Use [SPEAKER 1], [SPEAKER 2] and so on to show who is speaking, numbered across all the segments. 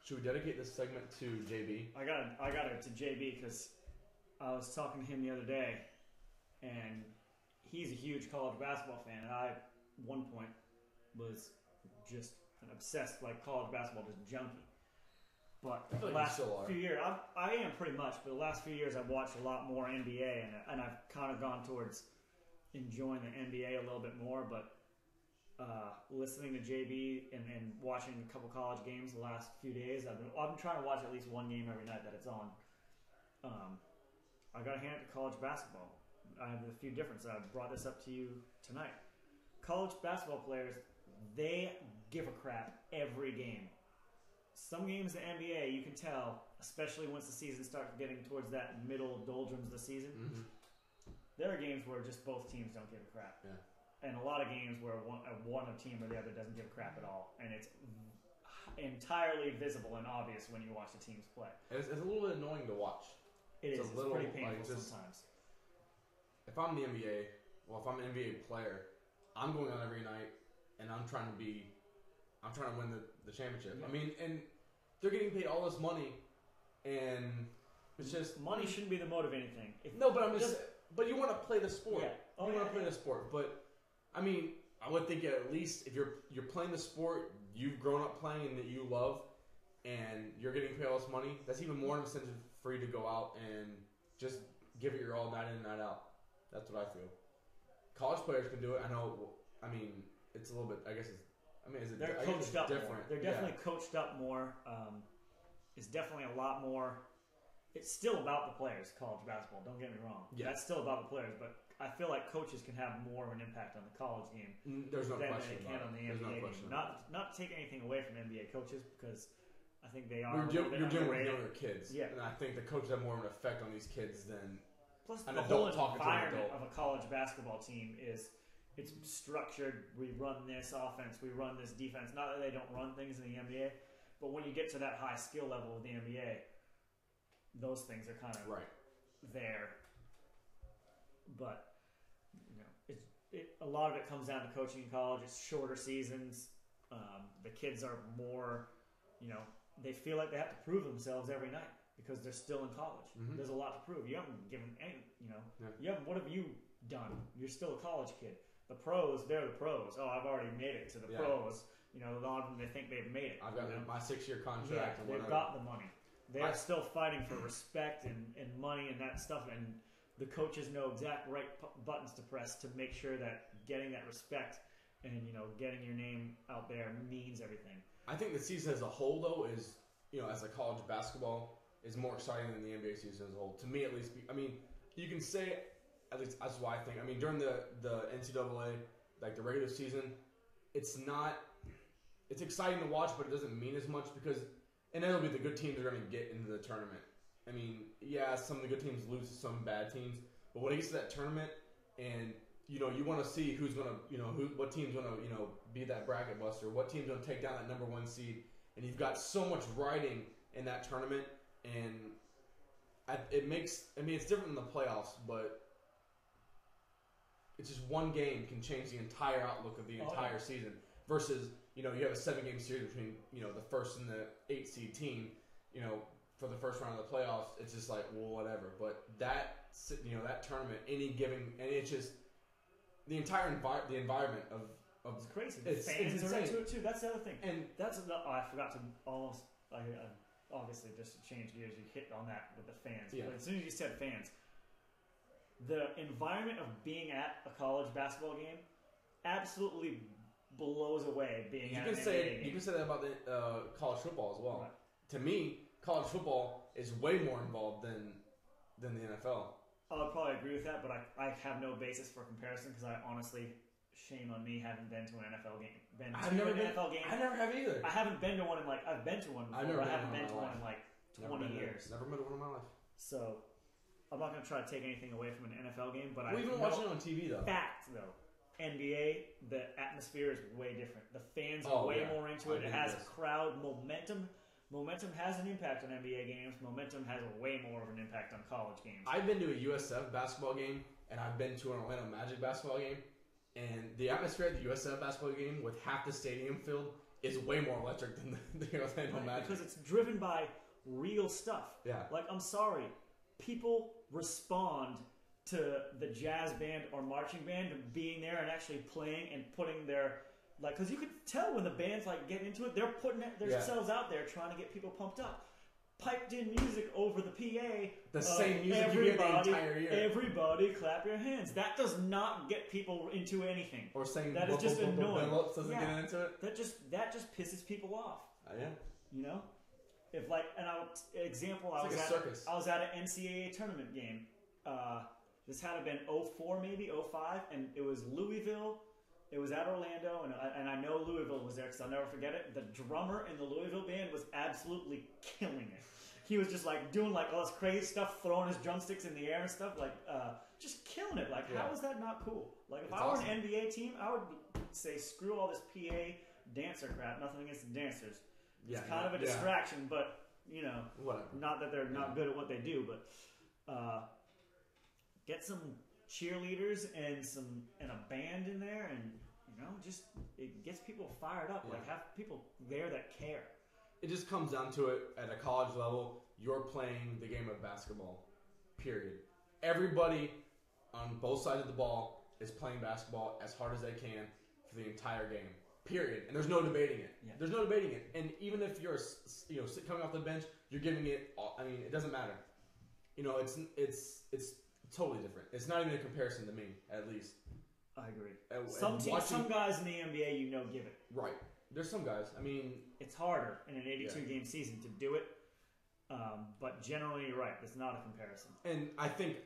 [SPEAKER 1] Should we dedicate this segment to JB?
[SPEAKER 2] I got it to JB because I was talking to him the other day, and he's a huge college basketball fan. And I, at one point, was just an obsessed, like, college basketball, just junkie. But the last few years, I am pretty much, but the last few years I've watched a lot more NBA, and I've kind of gone towards enjoying the NBA a little bit more. But listening to JB and watching a couple college games the last few days, I've been trying to watch at least one game every night that it's on. I got to hand it to college basketball. I have a few differences. I've brought this up to you tonight. College basketball players, they give a crap every game. Some games in the NBA, you can tell, especially once the season starts getting towards that middle doldrums of the season, there are games where just both teams don't give a crap.
[SPEAKER 1] Yeah.
[SPEAKER 2] And a lot of games where one team or the other doesn't give a crap at all. And it's entirely visible and obvious when you watch the teams play.
[SPEAKER 1] It's a little bit annoying to watch.
[SPEAKER 2] It's pretty painful sometimes.
[SPEAKER 1] If I'm the NBA, if I'm an NBA player, I'm going out every night and I'm trying to win the championship. Yeah. I mean, and they're getting paid all this money, and it's just
[SPEAKER 2] money shouldn't be the motivating thing.
[SPEAKER 1] But you want to play the sport.
[SPEAKER 2] Yeah.
[SPEAKER 1] You want to play the sport. But I mean, I would think at least if you're playing the sport you've grown up playing and that you love, and you're getting paid all this money, that's even more incentive for you to go out and just give it your all night in and night out. That's what I feel. College players can do it. I know. I mean, it's a little bit. I guess it's. I mean,
[SPEAKER 2] they're coached up
[SPEAKER 1] different.
[SPEAKER 2] More. They're definitely coached up more. It's definitely a lot more. It's still about the players, college basketball. Don't get me wrong. Yeah. That's still about the players, but I feel like coaches can have more of an impact on the college game
[SPEAKER 1] There's no
[SPEAKER 2] than
[SPEAKER 1] question
[SPEAKER 2] they can on the NBA game. Not to take anything away from NBA coaches, because I think they are.
[SPEAKER 1] You're dealing with younger kids, and I think the coaches have more of an effect on these kids than.
[SPEAKER 2] Plus,
[SPEAKER 1] an
[SPEAKER 2] the
[SPEAKER 1] adult
[SPEAKER 2] whole
[SPEAKER 1] talking to an
[SPEAKER 2] environment
[SPEAKER 1] adult.
[SPEAKER 2] of a college basketball team it's structured. We run this offense, we run this defense. Not that they don't run things in the NBA, but when you get to that high skill level of the NBA, those things are kind of there. But a lot of it comes down to coaching in college. It's shorter seasons. The kids are more, they feel like they have to prove themselves every night because they're still in college. There's a lot to prove. You haven't given any, what have you done? You're still a college kid. The pros, they're the pros. Oh, I've already made it to the pros. A lot of them, they think they've made it.
[SPEAKER 1] I've got my 6-year contract.
[SPEAKER 2] Yeah, they've got the money. They're still fighting for respect and money and that stuff. And the coaches know exact right buttons to press to make sure that getting that respect and, getting your name out there means everything. I
[SPEAKER 1] think the season as a whole, though, is, as a college basketball, is more exciting than the NBA season as a whole. To me, at least. I mean, you can say, at least that's what I think. I mean, during the NCAA, like the regular season, it's exciting to watch, but it doesn't mean as much because inevitably the good teams are going to get into the tournament. I mean, some of the good teams lose to some bad teams, but when it gets to that tournament and, you want to see who's going to, what team's going to, be that bracket buster, what team's going to take down that number 1 seed, and you've got so much riding in that tournament. And it makes, it's different than the playoffs, but it's just one game can change the entire outlook of the entire season versus, you have a 7-game series between, the first and the 8 seed team, for the first round of the playoffs. It's just like, well, whatever. But that tournament, and it's just the entire environment of
[SPEAKER 2] it's crazy. The fans are into it too. That's the other thing. And I forgot to obviously, just to change gears, you hit on that with the fans. Yeah. But as soon as you said fans, the environment of being at a college basketball game absolutely blows away being at an NBA game.
[SPEAKER 1] You can say that about the college football as well.
[SPEAKER 2] Right.
[SPEAKER 1] To me, college football is way more involved than the NFL.
[SPEAKER 2] I would probably agree with that, but I have no basis for comparison because I honestly, shame on me, haven't been to an NFL game.
[SPEAKER 1] I never have either.
[SPEAKER 2] I haven't been to one in I've been to one before, but I haven't been to one in 20 years.
[SPEAKER 1] Never been to one in my life.
[SPEAKER 2] So, I'm not going to try to take anything away from an NFL game, but
[SPEAKER 1] we've been watching it on TV though.
[SPEAKER 2] Fact though, NBA, the atmosphere is way different. The fans are way more into it. It has crowd momentum. Momentum has an impact on NBA games. Momentum has way more of an impact on college games.
[SPEAKER 1] I've been to a USF basketball game, and I've been to an Orlando Magic basketball game. And the atmosphere at the USF basketball game with half the stadium filled is way more electric than the Orlando Magic.
[SPEAKER 2] Because it's driven by real stuff.
[SPEAKER 1] Yeah.
[SPEAKER 2] Like, I'm sorry, people respond to the jazz band or marching band being there and actually playing and putting their, like, because you could tell when the band's like getting into it, they're putting themselves out there trying to get people pumped up. Piped in music over the PA.
[SPEAKER 1] The same music you hear the entire year.
[SPEAKER 2] Everybody clap your hands. That does not get people into anything.
[SPEAKER 1] Or saying
[SPEAKER 2] that is just annoying.
[SPEAKER 1] Doesn't get into it.
[SPEAKER 2] That just pisses people off.
[SPEAKER 1] Yeah.
[SPEAKER 2] You know? If like, and I was at an NCAA tournament game. This had to been 04 maybe, 05, and it was Louisville. It was at Orlando, and I know Louisville was there because I'll never forget it. The drummer in the Louisville band was absolutely killing it. He was just like doing like all this crazy stuff, throwing his drumsticks in the air and stuff, like just killing it. Like, how is that not cool? Like, if I were an NBA team, I would say screw all this PA dancer crap. Nothing against the dancers. It's kind of a distraction, but you know,
[SPEAKER 1] whatever. Not
[SPEAKER 2] that they're not good at what they do, but get some cheerleaders and a band in there, and you know, just it gets people fired up. Like, have people there that care.
[SPEAKER 1] It just comes down to it. At a college level, you're playing the game of basketball. Period. Everybody on both sides of the ball is playing basketball as hard as they can for the entire game. Period. And there's no debating it. Yeah. There's no debating it. And even if you're coming off the bench, you're giving it. I mean, it doesn't matter. You know, it's totally different. It's not even a comparison to me, at least.
[SPEAKER 2] I agree. Some guys in the NBA, give it.
[SPEAKER 1] Right. There's some guys. I mean,
[SPEAKER 2] it's harder in an 82-game season to do it. But generally, you're right. It's not a comparison.
[SPEAKER 1] And I think,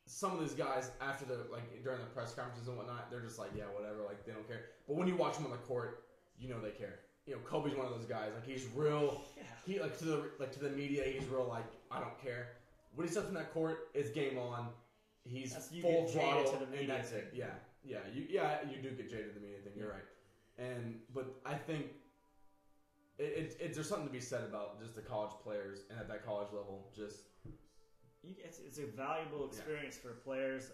[SPEAKER 1] some of these guys after during the press conferences and whatnot, they're just like, yeah, whatever. Like, they don't care. But when you watch them on the court, they care. Kobe's one of those guys. Like, he's real. Yeah. He to the media, he's real. Like, I don't care. When he steps in that court, it's game on. He's full throttle, and that's it. Yeah. You do get jaded to the media thing. You're right. But I think there's something to be said about just the college players and at that college level.
[SPEAKER 2] It's a valuable experience for players.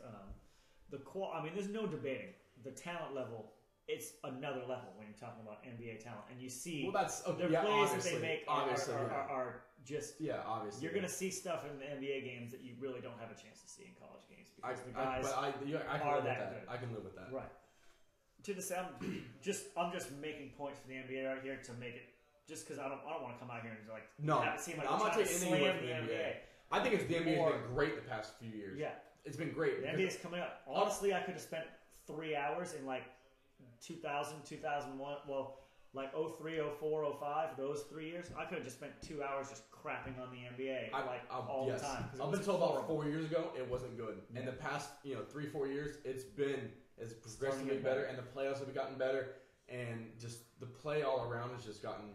[SPEAKER 2] There's no debating the talent level. It's another level when you're talking about NBA talent, and you see the plays that they make are just
[SPEAKER 1] obviously
[SPEAKER 2] you're going to see stuff in the NBA games that you really don't have a chance to see in college games because the guys are that good.
[SPEAKER 1] I can live with that.
[SPEAKER 2] Right. To the sound, I'm just making points for the NBA right here to make it just because I don't want to come out here and have it seem like I'm not taking anything away from the NBA.
[SPEAKER 1] I think the NBA has been great the past few years. Yeah, it's been great.
[SPEAKER 2] The NBA's coming up. Honestly, I could have spent 3 hours in 2000, 2001, 03, 04, 05, those 3 years, I could have just spent 2 hours just crapping on the NBA all the time.
[SPEAKER 1] Up until about 4 years ago, it wasn't good. And the past 3-4 years, it's progressively better, and the playoffs have gotten better, and just the play all around has just gotten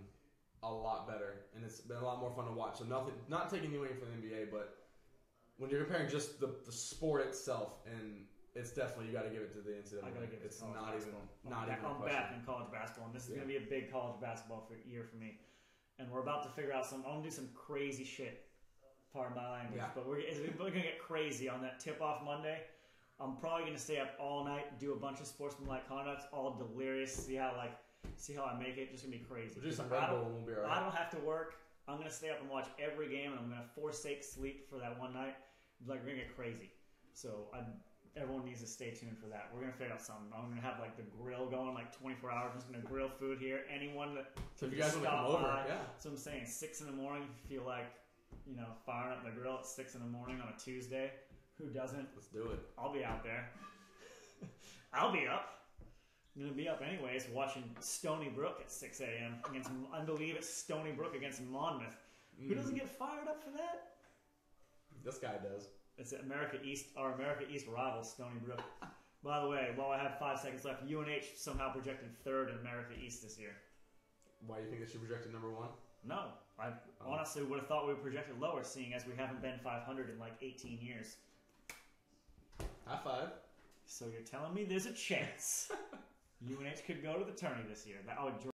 [SPEAKER 1] a lot better, and it's been a lot more fun to watch. So not taking anything away from the NBA, but when you're comparing just the sport itself, and it's definitely, you got to give it to the NCAA.
[SPEAKER 2] I got to give it to college basketball.
[SPEAKER 1] I'm
[SPEAKER 2] back in college basketball, and this is going to be a big college basketball year for me. And we're about to figure out I'm going to do some crazy shit. Pardon my language, but we're going to get crazy on that tip-off Monday. I'm probably going to stay up all night, do a bunch of sportsmanlike conducts, all delirious, see how I make it. Just going to be crazy.
[SPEAKER 1] We'll do some Red Bull and we'll be all right.
[SPEAKER 2] I don't have to work. I'm going to stay up and watch every game, and I'm going to forsake sleep for that one night. We're going to get crazy. So everyone needs to stay tuned for that. We're going to figure out something. I'm going to have the grill going 24 hours. I'm just going to grill food here. Anyone that
[SPEAKER 1] if you guys want to come over,
[SPEAKER 2] So I'm saying 6 in the morning, if you feel like, firing up the grill at 6 in the morning on a Tuesday. Who doesn't?
[SPEAKER 1] Let's do it.
[SPEAKER 2] I'll be out there. I'll be up. I'm going to be up anyways watching Stony Brook at 6 a.m. I believe it's Stony Brook against Monmouth. Who doesn't get fired up for that?
[SPEAKER 1] This guy does.
[SPEAKER 2] It's our America East rival, Stony Brook. By the way, while I have 5 seconds left, UNH somehow projected 3rd in America East this year.
[SPEAKER 1] Why, you think they should project number 1?
[SPEAKER 2] No. I honestly would have thought we were projected lower, seeing as we haven't been 500 in 18 years.
[SPEAKER 1] High five.
[SPEAKER 2] So you're telling me there's a chance UNH could go to the tourney this year? That would